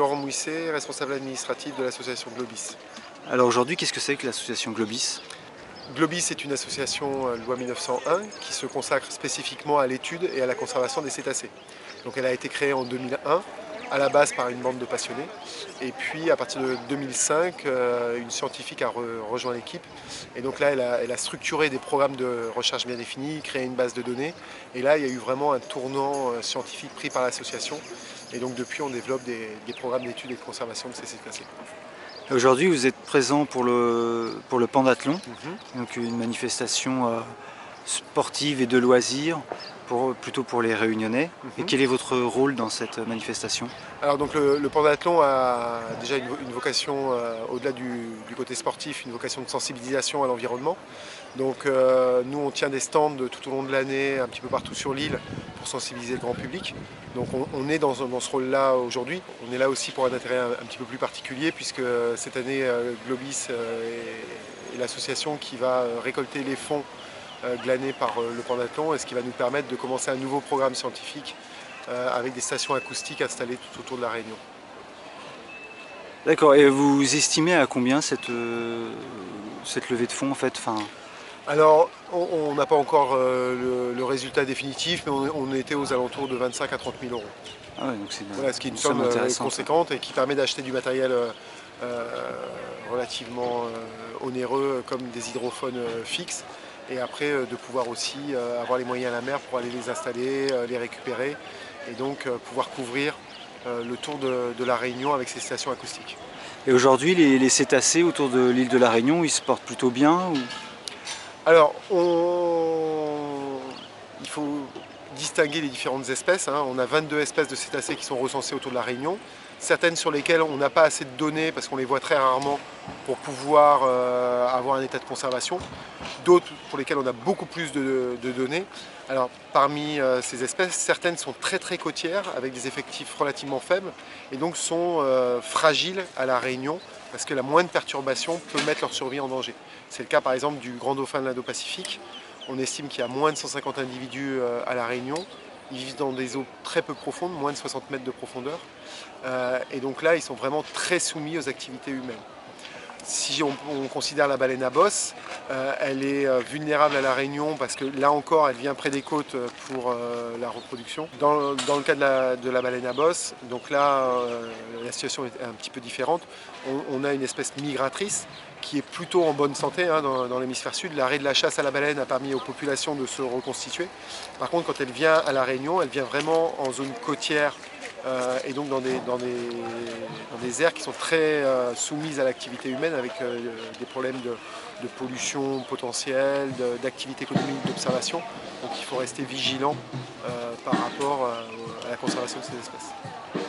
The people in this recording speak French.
Laurent Mouisset, responsable administratif de l'association Globis. Alors aujourd'hui, qu'est-ce que c'est que l'association Globis? Globis est une association loi 1901 qui se consacre spécifiquement à l'étude et à la conservation des cétacés. Donc elle a été créée en 2001, à la base par une bande de passionnés. Et puis à partir de 2005, une scientifique a rejoint l'équipe. Et donc là, elle a structuré des programmes de recherche bien définis, créé une base de données. Et là, il y a eu vraiment un tournant scientifique pris par l'association. Et donc depuis, on développe des programmes d'études et de conservation de ces cétacés. Aujourd'hui, vous êtes présent pour le Pendathlon, Mhm. donc une manifestation sportive et de loisirs, plutôt pour les Réunionnais. Et Mhm. quel est votre rôle dans cette manifestation? Alors donc le pendathlon a déjà une vocation, au-delà du côté sportif, une vocation de sensibilisation à l'environnement. Donc nous on tient des stands tout au long de l'année, un petit peu partout sur l'île, pour sensibiliser le grand public. Donc on est dans ce rôle-là aujourd'hui. On est là aussi pour un intérêt un petit peu plus particulier, puisque cette année Globis est l'association qui va récolter les fonds glanés par le pendathlon, et ce qui va nous permettre de commencer un nouveau programme scientifique avec des stations acoustiques installées tout autour de la Réunion. D'accord, et vous estimez à combien cette levée de fonds en fait, Alors, on n'a pas encore le résultat définitif, mais on était aux alentours de 25 à 30 000 euros. Ah ouais, donc c'est Voilà, ce qui est une somme somme intéressante. conséquente et qui permet d'acheter du matériel relativement onéreux, comme des hydrophones fixes, et après de pouvoir aussi avoir les moyens à la mer pour aller les installer, les récupérer, et donc pouvoir couvrir le tour de la Réunion avec ces stations acoustiques. Et aujourd'hui, les cétacés autour de l'île de la Réunion, ils se portent plutôt bien ou... Alors, il faut distinguer les différentes espèces, hein. On a 22 espèces de cétacés qui sont recensées autour de la Réunion. Certaines sur lesquelles on n'a pas assez de données parce qu'on les voit très rarement pour pouvoir avoir un état de conservation. D'autres pour lesquelles on a beaucoup plus de données. Alors, parmi ces espèces, certaines sont très très côtières avec des effectifs relativement faibles et donc sont fragiles à la Réunion, parce que la moindre perturbation peut mettre leur survie en danger. C'est le cas par exemple du grand dauphin de l'Indo-Pacifique. On estime qu'il y a moins de 150 individus à la Réunion. Ils vivent dans des eaux très peu profondes, moins de 60 mètres de profondeur. Et donc là, ils sont vraiment très soumis aux activités humaines. Si on considère la baleine à bosse, elle est vulnérable à la Réunion parce que là encore, elle vient près des côtes pour la reproduction. Dans le cas de la baleine à bosse, donc là, la situation est un petit peu différente. On a une espèce migratrice qui est plutôt en bonne santé, hein, dans l'hémisphère sud. L'arrêt de la chasse à la baleine a permis aux populations de se reconstituer. Par contre, quand elle vient à la Réunion, elle vient vraiment en zone côtière, et donc dans des aires qui sont très soumises à l'activité humaine, avec des problèmes de pollution potentielle, d'activité économique, d'observation. Donc il faut rester vigilant par rapport à la conservation de ces espèces.